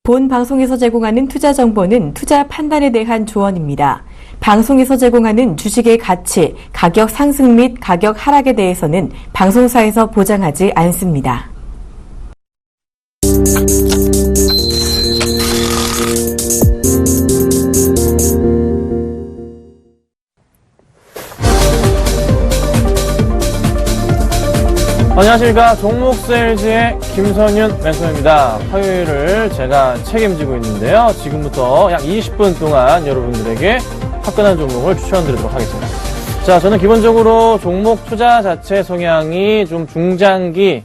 본 방송에서 제공하는 투자 정보는 투자 판단에 대한 조언입니다. 방송에서 제공하는 주식의 가치, 가격 상승 및 가격 하락에 대해서는 방송사에서 보장하지 않습니다. 안녕하십니까. 종목세일즈의 김선윤 멘토입니다. 화요일을 제가 책임지고 있는데요. 지금부터 약 20분 동안 여러분들에게 화끈한 종목을 추천드리도록 하겠습니다. 자, 저는 기본적으로 종목 투자 자체 성향이 좀 중장기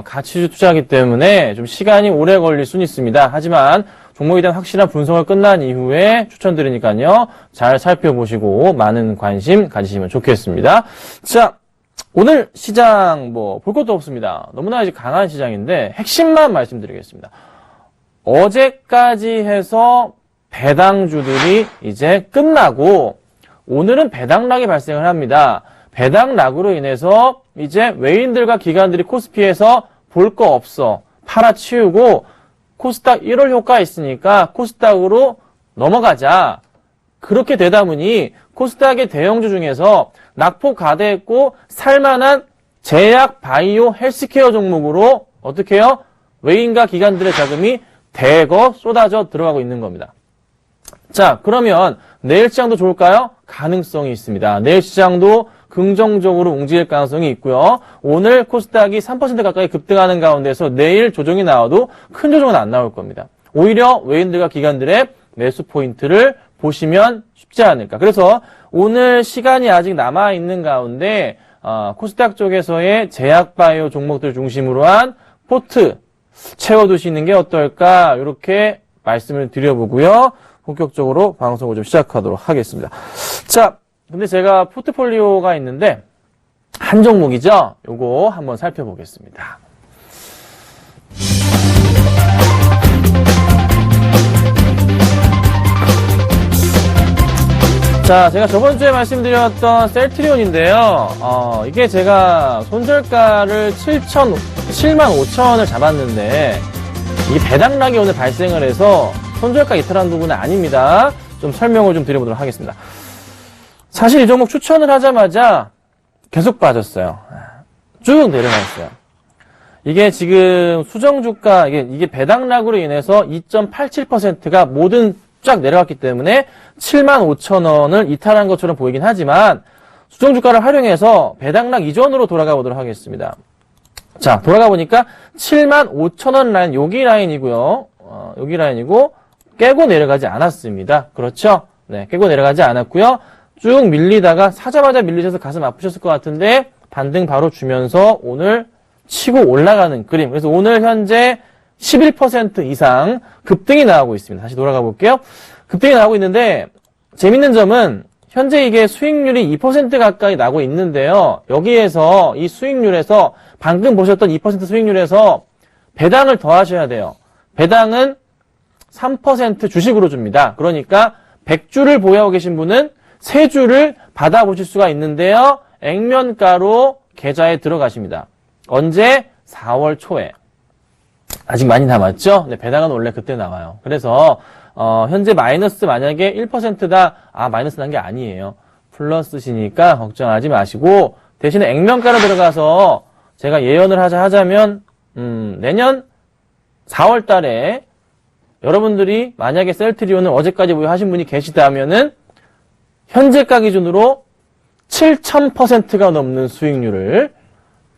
가치주 투자하기 때문에 좀 시간이 오래 걸릴 수는 있습니다. 하지만 종목에 대한 확실한 분석을 끝난 이후에 추천드리니까요. 잘 살펴보시고 많은 관심 가지시면 좋겠습니다. 자, 오늘 시장 볼 것도 없습니다. 너무나 이제 강한 시장인데 핵심만 말씀드리겠습니다. 어제까지 해서 배당주들이 이제 끝나고 오늘은 배당락이 발생을 합니다. 배당락으로 인해서 이제 외인들과 기관들이 코스피에서 볼 거 없어 팔아치우고 코스닥 1월 효과 있으니까 코스닥으로 넘어가자. 그렇게 되다 보니 코스닥의 대형주 중에서 낙폭 가대했고 살만한 제약, 바이오, 헬스케어 종목으로 어떻게 해요? 외인과 기관들의 자금이 대거 쏟아져 들어가고 있는 겁니다. 자, 그러면 내일 시장도 좋을까요? 가능성이 있습니다. 내일 시장도 긍정적으로 움직일 가능성이 있고요. 오늘 코스닥이 3% 가까이 급등하는 가운데서 내일 조정이 나와도 큰 조정은 안 나올 겁니다. 오히려 외인들과 기관들의 매수 포인트를 보시면 쉽지 않을까. 그래서 오늘 시간이 아직 남아있는 가운데 코스닥 쪽에서의 제약바이오 종목들 중심으로 한 포트 채워두시는 게 어떨까 이렇게 말씀을 드려보고요. 본격적으로 방송을 좀 시작하도록 하겠습니다. 자, 근데 제가 포트폴리오가 있는데 한 종목이죠. 요거 한번 살펴보겠습니다. 자, 제가 저번 주에 말씀드렸던 셀트리온인데요. 이게 제가 손절가를 75,000원을 잡았는데 이게 배당락이 오늘 발생을 해서 손절가 이탈한 부분은 아닙니다. 좀 설명을 좀 드려보도록 하겠습니다. 사실 이 종목 추천을 하자마자 계속 빠졌어요. 쭉 내려갔어요. 이게 지금 수정주가, 이게 배당락으로 인해서 2.87%가 모든 쫙 내려갔기 때문에 75,000원을 이탈한 것처럼 보이긴 하지만 수정주가를 활용해서 배당락 이전으로 돌아가 보도록 하겠습니다. 자, 돌아가 보니까 75,000원 라인, 여기 라인이고요. 여기 라인이고 깨고 내려가지 않았습니다. 그렇죠? 네, 깨고 내려가지 않았고요. 쭉 밀리다가 사자마자 밀리셔서 가슴 아프셨을 것 같은데 반등 바로 주면서 오늘 치고 올라가는 그림. 그래서 오늘 현재 11% 이상 급등이 나오고 있습니다. 다시 돌아가 볼게요. 급등이 나오고 있는데 재밌는 점은 현재 이게 수익률이 2% 가까이 나고 있는데요. 여기에서 이 수익률에서 방금 보셨던 2% 수익률에서 배당을 더 하셔야 돼요. 배당은 3% 주식으로 줍니다. 그러니까 100주를 보유하고 계신 분은 3주를 받아보실 수가 있는데요. 액면가로 계좌에 들어가십니다. 언제? 4월 초에. 아직 많이 남았죠? 네, 배당은 원래 그때 나와요. 그래서 현재 마이너스 만약에 1%다. 마이너스 난 게 아니에요. 플러스시니까 걱정하지 마시고 대신에 액면가로 들어가서 제가 예언을 하자면 내년 4월 달에 여러분들이 만약에 셀트리온을 어제까지 보유하신 분이 계시다면은 현재가 기준으로 7,000%가 넘는 수익률을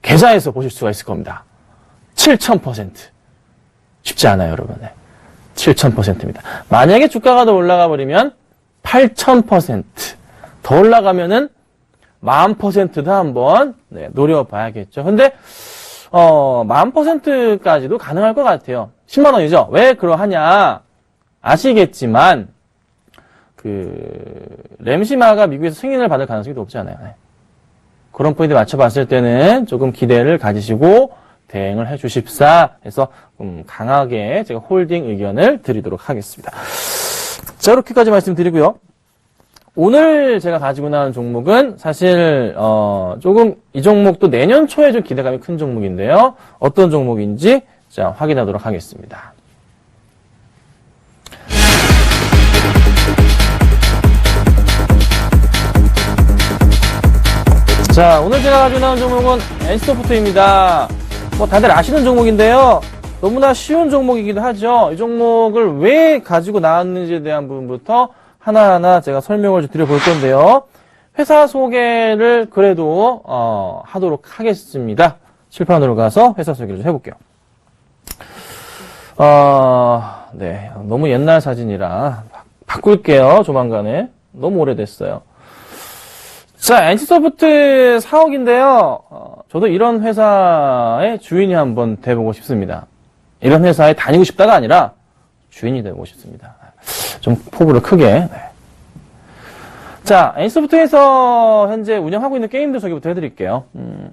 계좌에서 보실 수가 있을 겁니다. 7,000%. 쉽지 않아요, 여러분. 네. 7,000%입니다. 만약에 주가가 더 올라가 버리면 8,000%. 더 올라가면은 10,000%도 한번 노려봐야겠죠. 근데 10,000%까지도 가능할 것 같아요. 10만 원이죠. 왜 그러하냐 아시겠지만 램시마가 미국에서 승인을 받을 가능성이 높지 않아요. 네. 그런 포인트 맞춰봤을 때는 조금 기대를 가지시고 대응을 해주십사 해서 강하게 제가 홀딩 의견을 드리도록 하겠습니다. 자, 이렇게까지 말씀드리고요. 오늘 제가 가지고 나온 종목은 사실 조금 이 종목도 내년 초에 좀 기대감이 큰 종목인데요. 어떤 종목인지 자 확인하도록 하겠습니다. 자, 오늘 제가 가지고 나온 종목은 NC소프트입니다. 뭐 다들 아시는 종목인데요. 너무나 쉬운 종목이기도 하죠. 이 종목을 왜 가지고 나왔는지에 대한 부분부터 하나하나 제가 설명을 좀 드려볼 건데요. 회사 소개를 그래도 하도록 하겠습니다. 칠판으로 가서 회사 소개를 좀 해볼게요. 네, 너무 옛날 사진이라 바꿀게요. 조만간에. 너무 오래됐어요. 자, NC소프트 사옥인데요. 저도 이런 회사의 주인이 한번 돼보고 싶습니다. 이런 회사에 다니고 싶다가 아니라 주인이 되고 싶습니다. 좀 포부를 크게. 네. 자, NC소프트에서 현재 운영하고 있는 게임들 소개부터 해드릴게요.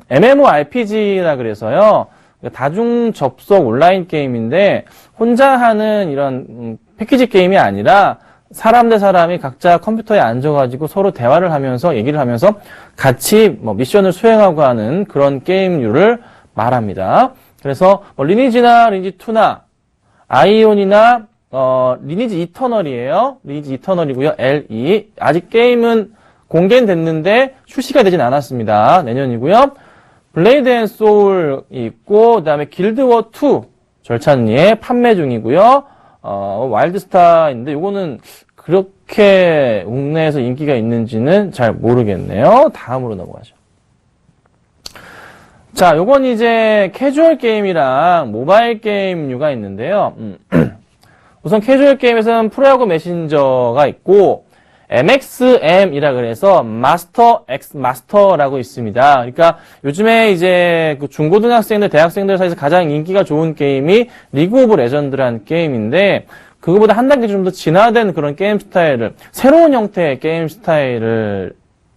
MMORPG라 그래서요. 다중 접속 온라인 게임인데 혼자 하는 이런 패키지 게임이 아니라 사람 대 사람이 각자 컴퓨터에 앉아가지고 서로 대화를 하면서 얘기를 하면서 같이 뭐 미션을 수행하고 하는 그런 게임류를 말합니다. 그래서 뭐 리니지나 리니지2나 아이온이나 리니지 이터널이에요. 리니지 이터널이고요. LE. 아직 게임은 공개는 됐는데 출시가 되진 않았습니다. 내년이고요. 블레이드 앤 소울 있고 그다음에 길드워 2 절찬리에 판매 중이고요. 와일드스타인데 요거는 그렇게 국내에서 인기가 있는지는 잘 모르겠네요. 다음으로 넘어가죠. 자, 요건 이제 캐주얼 게임이랑 모바일 게임류가 있는데요. 우선 캐주얼 게임에서는 프로야구 메신저가 있고 MXM이라 그래서 마스터 X 마스터라고 있습니다. 그러니까 요즘에 이제 그 중고등학생들, 대학생들 사이에서 가장 인기가 좋은 게임이 리그 오브 레전드라는 게임인데 그거보다 한 단계 좀 더 진화된 그런 게임 스타일을 새로운 형태의 게임 스타일을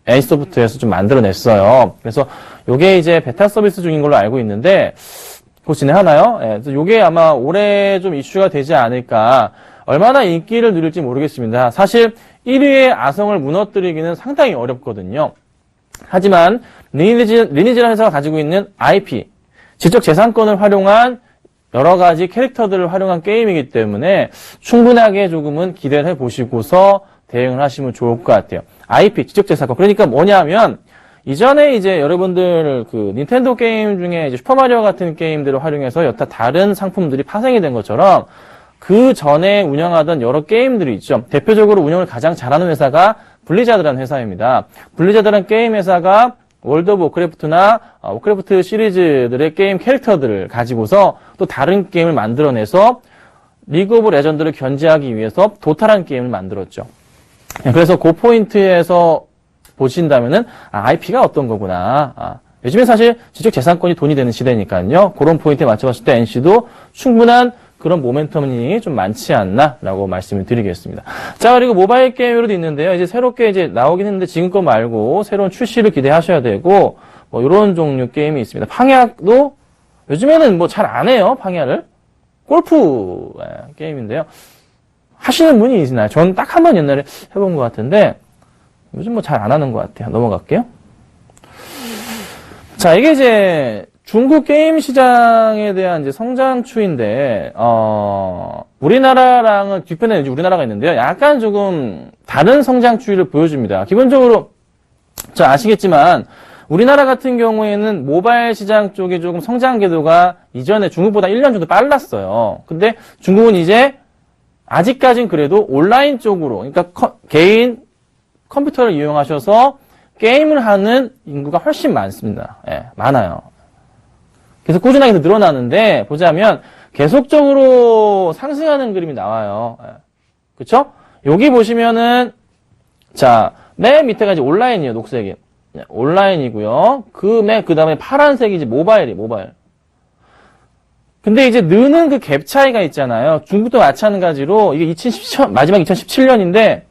NC소프트에서 좀 만들어냈어요. 그래서 요게 이제 베타 서비스 중인 걸로 알고 있는데 그거 진행하나요? 예, 그래서 요게 아마 올해 좀 이슈가 되지 않을까. 얼마나 인기를 누릴지 모르겠습니다. 사실 1위의 아성을 무너뜨리기는 상당히 어렵거든요. 하지만 리니지라는 회사가 가지고 있는 IP, 지적재산권을 활용한 여러 가지 캐릭터들을 활용한 게임이기 때문에 충분하게 조금은 기대를 해보시고서 대응을 하시면 좋을 것 같아요. IP, 지적재산권. 그러니까 뭐냐면 이전에 이제 여러분들 그 닌텐도 게임 중에 이제 슈퍼마리오 같은 게임들을 활용해서 여타 다른 상품들이 파생이 된 것처럼 그 전에 운영하던 여러 게임들이 있죠. 대표적으로 운영을 가장 잘하는 회사가 블리자드라는 회사입니다. 블리자드라는 게임 회사가 월드 오브 워크래프트나 워크래프트 시리즈들의 게임 캐릭터들을 가지고서 또 다른 게임을 만들어내서 리그 오브 레전드를 견제하기 위해서 도탈한 게임을 만들었죠. 그래서 그 포인트에서 보신다면은 IP가 어떤 거구나. 요즘에 사실 지적재산권이 돈이 되는 시대니까요. 그런 포인트에 맞춰봤을 때 NC도 충분한 그런 모멘텀이 좀 많지 않나라고 말씀을 드리겠습니다. 자, 그리고 모바일 게임으로도 있는데요. 이제 새롭게 이제 나오긴 했는데 지금 거 말고 새로운 출시를 기대하셔야 되고 뭐 이런 종류 게임이 있습니다. 팡야도 요즘에는 뭐 잘 안 해요. 팡야를 골프 게임인데요. 하시는 분이 있나요? 전 딱 한 번 옛날에 해본 것 같은데 요즘 뭐 잘 안 하는 것 같아요. 넘어갈게요. 자, 이게 이제 중국 게임 시장에 대한 이제 성장 추인데, 우리나라랑은 뒤편에 이제 우리나라가 있는데요. 약간 조금 다른 성장 추이를 보여줍니다. 기본적으로, 자, 아시겠지만, 우리나라 같은 경우에는 모바일 시장 쪽이 조금 성장 궤도가 이전에 중국보다 1년 정도 빨랐어요. 근데 중국은 이제 아직까진 그래도 온라인 쪽으로, 그러니까 개인 컴퓨터를 이용하셔서 게임을 하는 인구가 훨씬 많습니다. 예, 많아요. 계속 꾸준하게 늘어나는데 보자면 계속적으로 상승하는 그림이 나와요. 그쵸? 여기 보시면은 자, 맨 밑에가 이제 온라인이에요. 녹색이. 온라인이고요. 그 다음에 파란색이 이제 모바일. 근데 이제 느는 그 갭 차이가 있잖아요. 중국도 마찬가지로 이게 마지막 2017년인데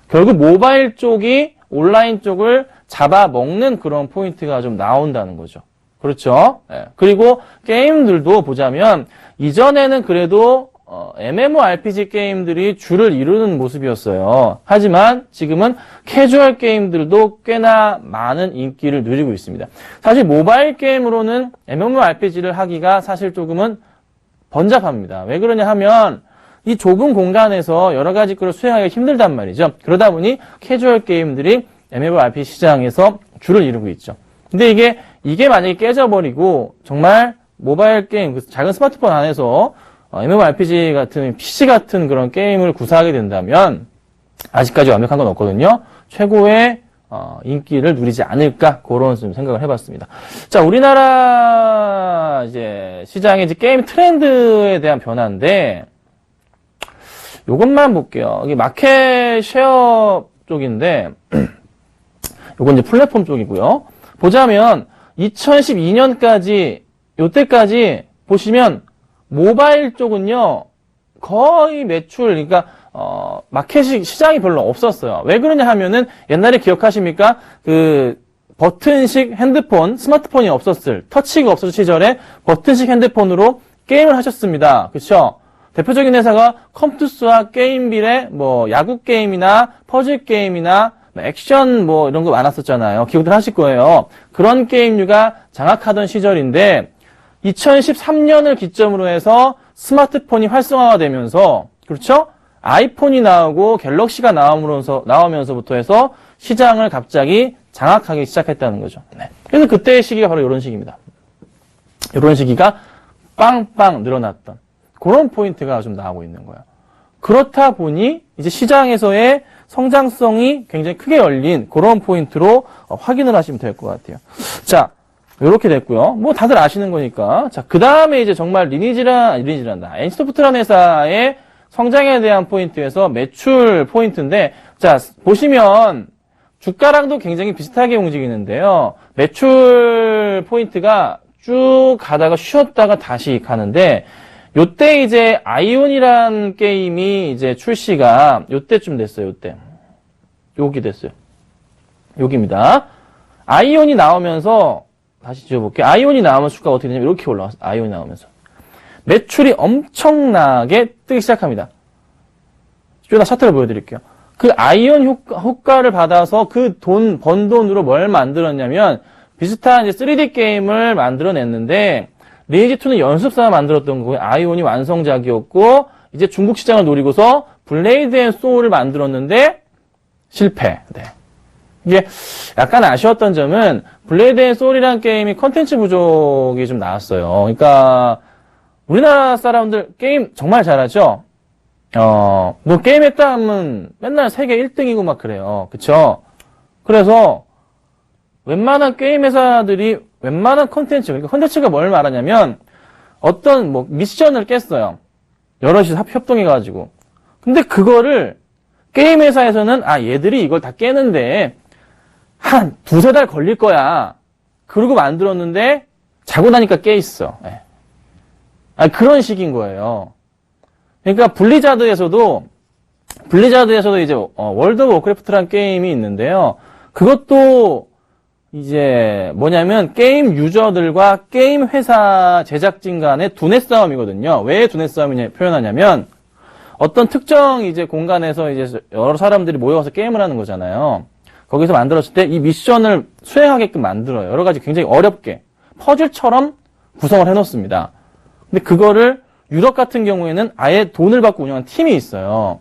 결국 모바일 쪽이 온라인 쪽을 잡아먹는 그런 포인트가 좀 나온다는 거죠. 그렇죠. 예. 그리고 게임들도 보자면 이전에는 그래도 MMORPG 게임들이 주를 이루는 모습이었어요. 하지만 지금은 캐주얼 게임들도 꽤나 많은 인기를 누리고 있습니다. 사실 모바일 게임으로는 MMORPG를 하기가 사실 조금은 번잡합니다. 왜 그러냐 하면 이 좁은 공간에서 여러 가지 걸 수행하기가 힘들단 말이죠. 그러다 보니 캐주얼 게임들이 MMORPG 시장에서 주를 이루고 있죠. 근데 이게 만약에 깨져버리고 정말 모바일 게임, 그 작은 스마트폰 안에서 MMORPG 같은 PC 같은 그런 게임을 구사하게 된다면 아직까지 완벽한 건 없거든요. 최고의 인기를 누리지 않을까 그런 좀 생각을 해봤습니다. 자, 우리나라 이제 시장의 이제 게임 트렌드에 대한 변화인데 요것만 볼게요. 이게 마켓 쉐어 쪽인데 요건 이제 플랫폼 쪽이고요. 보자면 2012년까지 요때까지 보시면 모바일 쪽은요 거의 매출 그러니까 마켓이 시장이 별로 없었어요. 왜 그러냐 하면은 옛날에 기억하십니까? 그 버튼식 핸드폰, 스마트폰이 없었을 터치가 없었을 시절에 버튼식 핸드폰으로 게임을 하셨습니다. 그렇죠? 대표적인 회사가 컴투스와 게임빌의 뭐 야구 게임이나 퍼즐 게임이나 액션 뭐 이런 거 많았었잖아요. 기억들 하실 거예요. 그런 게임류가 장악하던 시절인데 2013년을 기점으로 해서 스마트폰이 활성화가 되면서 그렇죠? 아이폰이 나오고 갤럭시가 나오면서부터 해서 시장을 갑자기 장악하기 시작했다는 거죠. 네. 그래서 그때의 시기가 바로 이런 시기입니다. 이런 시기가 빵빵 늘어났던 그런 포인트가 좀 나오고 있는 거예요. 그렇다 보니 이제 시장에서의 성장성이 굉장히 크게 열린 그런 포인트로 확인을 하시면 될 것 같아요. 자, 이렇게 됐고요. 뭐 다들 아시는 거니까. 자, 그 다음에 이제 정말 NC소프트라는 회사의 성장에 대한 포인트에서 매출 포인트인데, 자, 보시면 주가랑도 굉장히 비슷하게 움직이는데요. 매출 포인트가 쭉 가다가 쉬었다가 다시 가는데, 요때 이제 아이온이란 게임이 이제 출시가 요때쯤 됐어요, 요때. 여기 됐어요. 여기입니다. 아이온이 나오면서, 다시 지워볼게요. 아이온이 나오면서 주가가 어떻게 되냐면 이렇게 올라왔어요. 아이온이 나오면서. 매출이 엄청나게 뜨기 시작합니다. 좀 더 차트를 보여드릴게요. 그 아이온 효과를 받아서 그 번 돈으로 뭘 만들었냐면 비슷한 이제 3D 게임을 만들어냈는데 리니지2는 연습사가 만들었던 거고요. 아이온이 완성작이었고 이제 중국 시장을 노리고서 블레이드 앤 소울을 만들었는데 실패. 네. 이게 약간 아쉬웠던 점은 블레이드 앤 소울이라는 게임이 컨텐츠 부족이 좀 나왔어요. 그러니까 우리나라 사람들 게임 정말 잘하죠? 뭐 게임 했다 하면 맨날 세계 1등이고 막 그래요. 그쵸? 그래서 웬만한 게임 회사들이 웬만한 컨텐츠, 그러니까 컨텐츠가 뭘 말하냐면 어떤 뭐 미션을 깼어요. 여럿이 협동해가지고. 근데 그거를 게임 회사에서는 얘들이 이걸 다 깨는데 한 두세 달 걸릴 거야. 그러고 만들었는데 자고 나니까 깨 있어. 네. 그런 식인 거예요. 그러니까 블리자드에서도 이제 월드 오브 워크래프트라는 게임이 있는데요. 그것도 이제 뭐냐면 게임 유저들과 게임 회사 제작진 간의 두뇌 싸움이거든요. 왜 두뇌 싸움이냐 표현하냐면 어떤 특정 이제 공간에서 이제 여러 사람들이 모여서 게임을 하는 거잖아요. 거기서 만들었을 때 이 미션을 수행하게끔 만들어요. 여러 가지 굉장히 어렵게 퍼즐처럼 구성을 해놓습니다. 근데 그거를 유럽 같은 경우에는 아예 돈을 받고 운영하는 팀이 있어요.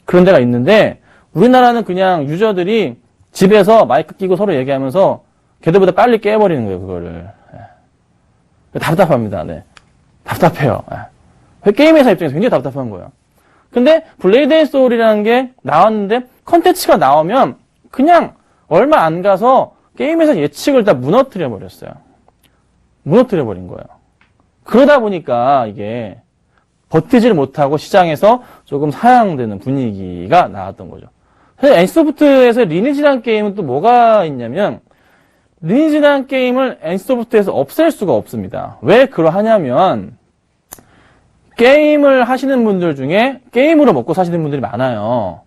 그런 데가 있는데 우리나라는 그냥 유저들이 집에서 마이크 끼고 서로 얘기하면서 걔들보다 빨리 깨버리는 거예요, 그거를. 답답합니다, 네. 답답해요. 게임 회사 입장에서 굉장히 답답한 거예요. 근데 블레이드 앤 소울이라는 게 나왔는데 컨텐츠가 나오면 그냥 얼마 안 가서 게임 회사 예측을 다 무너뜨려 버렸어요. 무너뜨려 버린 거예요. 그러다 보니까 이게 버티지를 못하고 시장에서 조금 사양되는 분위기가 나왔던 거죠. 사실 NC소프트에서 리니지라는 게임은 또 뭐가 있냐면 리니지라는 게임을 NC소프트에서 없앨 수가 없습니다. 왜 그러하냐면 게임을 하시는 분들 중에 게임으로 먹고 사시는 분들이 많아요.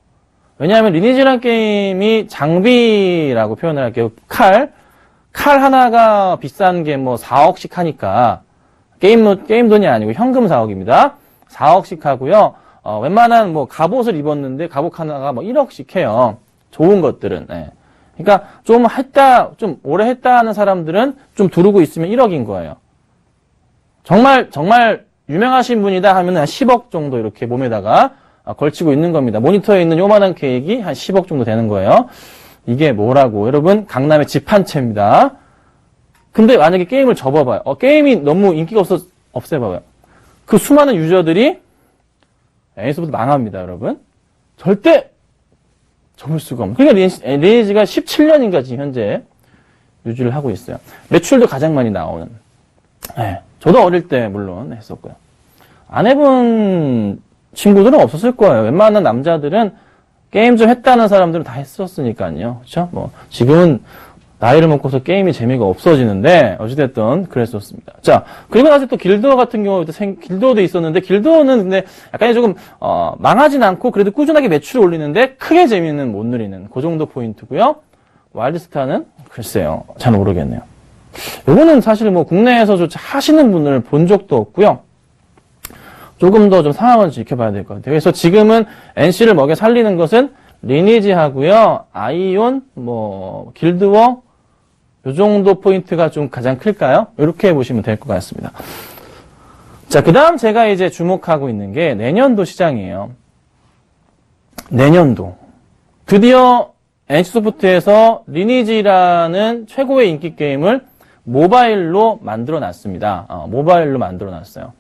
왜냐하면 리니지라는 게임이 장비라고 표현을 할게요. 칼 하나가 비싼 게 뭐 4억씩 하니까 게임 돈이 아니고 현금 4억입니다. 4억씩 하고요. 웬만한 뭐 갑옷을 입었는데 갑옷 하나가 뭐 1억씩 해요. 좋은 것들은. 네. 그러니까 좀 오래 했다 하는 사람들은 좀 두르고 있으면 1억인 거예요. 정말 유명하신 분이다 하면 한 10억 정도 이렇게 몸에다가 걸치고 있는 겁니다. 모니터에 있는 요만한 케이크 한 10억 정도 되는 거예요. 이게 뭐라고? 여러분, 강남의 집 한 채입니다. 근데 만약에 게임을 접어봐요. 게임이 너무 인기가 없애봐요. 그 수많은 유저들이 NC소프트 망합니다, 여러분. 절대 접을 수가 없는. 그러니까 리니지가 17년인가 지금 현재 유지를 하고 있어요. 매출도 가장 많이 나오는. 네, 저도 어릴 때 물론 했었고요. 안 해본 친구들은 없었을 거예요. 웬만한 남자들은 게임 좀 했다는 사람들은 다 했었으니까요. 그렇죠? 뭐 지금은 나이를 먹고서 게임이 재미가 없어지는데 어찌됐든 그랬었습니다. 자, 그리고 나서 또 길드워 같은 경우에도 길드워도 있었는데 길드워는 근데 약간 조금 망하진 않고 그래도 꾸준하게 매출을 올리는데 크게 재미는 못 누리는 그 정도 포인트고요. 와일드스타는 글쎄요, 잘 모르겠네요. 요거는 사실 뭐 국내에서 좀 하시는 분을 본 적도 없고요. 조금 더 좀 상황을 지켜봐야 될 것 같아요. 그래서 지금은 NC를 먹여 살리는 것은 리니지 하고요, 아이온, 뭐 길드워 요 정도 포인트가 좀 가장 클까요? 이렇게 보시면 될 것 같습니다. 자, 그 다음 제가 이제 주목하고 있는 게 내년도 시장이에요. 내년도. 드디어 NC소프트에서 리니지라는 최고의 인기 게임을 모바일로 만들어 놨습니다. 모바일로 만들어 놨어요.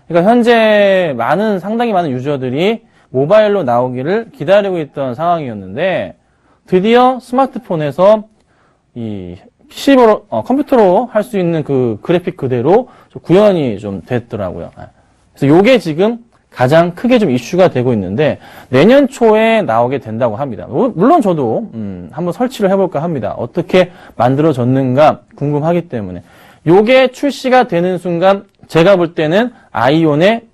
그러니까 현재 상당히 많은 유저들이 모바일로 나오기를 기다리고 있던 상황이었는데 드디어 스마트폰에서 이 PC로, 컴퓨터로 할 수 있는 그 그래픽 그대로 좀 구현이 좀 됐더라고요. 그래서 요게 지금 가장 크게 좀 이슈가 되고 있는데 내년 초에 나오게 된다고 합니다. 물론 저도 한번 설치를 해볼까 합니다. 어떻게 만들어졌는가 궁금하기 때문에. 요게 출시가 되는 순간 제가 볼 때는 아이온의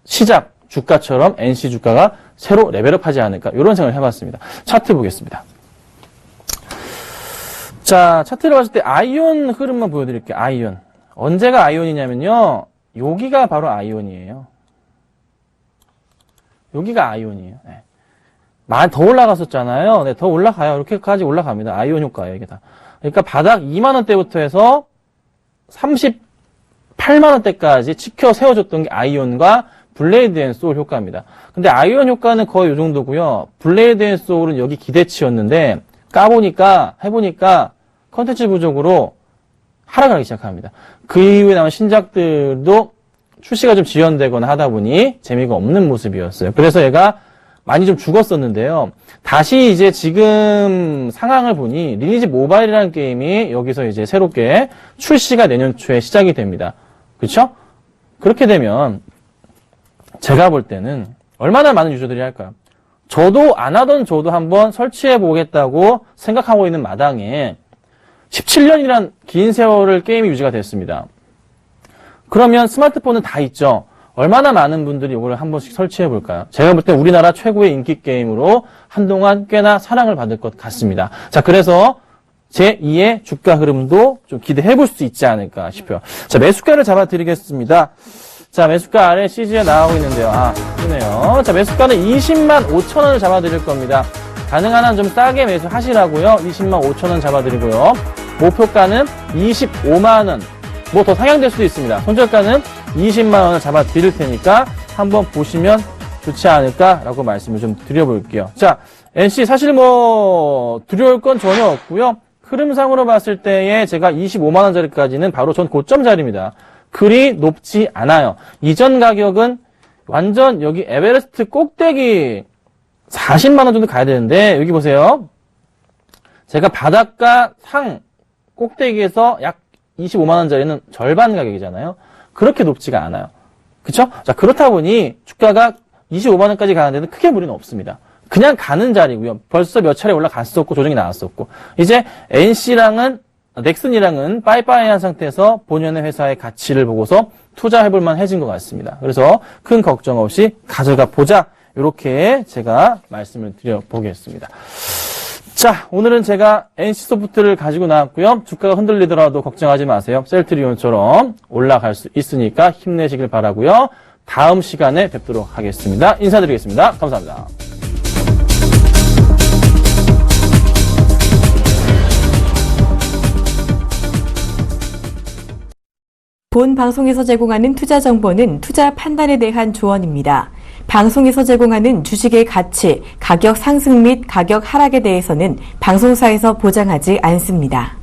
시작 주가처럼 NC 주가가 새로 레벨업하지 않을까 이런 생각을 해봤습니다. 차트 보겠습니다. 자, 차트를 봤을 때 아이온 흐름만 보여드릴게요. 아이온. 언제가 아이온이냐면요. 여기가 바로 아이온이에요. 여기가 아이온이에요. 네. 많이 더 올라갔었잖아요. 네, 더 올라가요. 이렇게까지 올라갑니다. 아이온 효과예요, 이게 다. 그러니까 바닥 2만원대부터 해서 38만원대까지 지켜 세워줬던 게 아이온과 블레이드 앤 소울 효과입니다. 근데 아이온 효과는 거의 이 정도고요. 블레이드 앤 소울은 여기 기대치였는데 해보니까 컨텐츠 부족으로 하락하기 시작합니다. 그 이후에 나온 신작들도 출시가 좀 지연되거나 하다 보니 재미가 없는 모습이었어요. 그래서 얘가 많이 좀 죽었었는데요. 다시 이제 지금 상황을 보니 리니지 모바일이라는 게임이 여기서 이제 새롭게 출시가 내년 초에 시작이 됩니다. 그렇죠? 그렇게 되면 제가 볼 때는 얼마나 많은 유저들이 할까요? 저도 안 하던 저도 한번 설치해 보겠다고 생각하고 있는 마당에 17년이란 긴 세월을 게임이 유지가 됐습니다. 그러면 스마트폰은 다 있죠. 얼마나 많은 분들이 이걸 한 번씩 설치해 볼까요? 제가 볼 때 우리나라 최고의 인기 게임으로 한동안 꽤나 사랑을 받을 것 같습니다. 자, 그래서 제2의 주가 흐름도 좀 기대해 볼 수 있지 않을까 싶어요. 자, 매수가를 잡아 드리겠습니다. 자, 매수가 아래 CG에 나오고 있는데요. 그러네요. 자, 매수가는 20만 5천 원을 잡아 드릴 겁니다. 가능한 한 좀 싸게 매수하시라고요. 20만 5천 원 잡아 드리고요. 목표가는 25만 원. 뭐 더 상향될 수도 있습니다. 손절가는 20만 원을 잡아 드릴 테니까 한번 보시면 좋지 않을까라고 말씀을 좀 드려볼게요. 자, NC 사실 뭐 두려울 건 전혀 없고요. 흐름상으로 봤을 때에 제가 25만 원짜리까지는 바로 전 고점 자리입니다. 그리 높지 않아요. 이전 가격은 완전 여기 에베레스트 꼭대기 40만 원 정도 가야 되는데 여기 보세요. 제가 바닷가 상 꼭대기에서 약 25만 원짜리는 절반 가격이잖아요. 그렇게 높지가 않아요. 그쵸? 자, 그렇다 보니 주가가 25만 원까지 가는 데는 크게 무리는 없습니다. 그냥 가는 자리고요. 벌써 몇 차례 올라갔었고 조정이 나왔었고 이제 넥슨이랑은 빠이빠이한 상태에서 본연의 회사의 가치를 보고서 투자해볼 만해진 것 같습니다. 그래서 큰 걱정 없이 가져가 보자. 이렇게 제가 말씀을 드려보겠습니다. 자, 오늘은 제가 NC소프트를 가지고 나왔고요. 주가가 흔들리더라도 걱정하지 마세요. 셀트리온처럼 올라갈 수 있으니까 힘내시길 바라고요. 다음 시간에 뵙도록 하겠습니다. 인사드리겠습니다. 감사합니다. 본 방송에서 제공하는 투자 정보는 투자 판단에 대한 조언입니다. 방송에서 제공하는 주식의 가치, 가격 상승 및 가격 하락에 대해서는 방송사에서 보장하지 않습니다.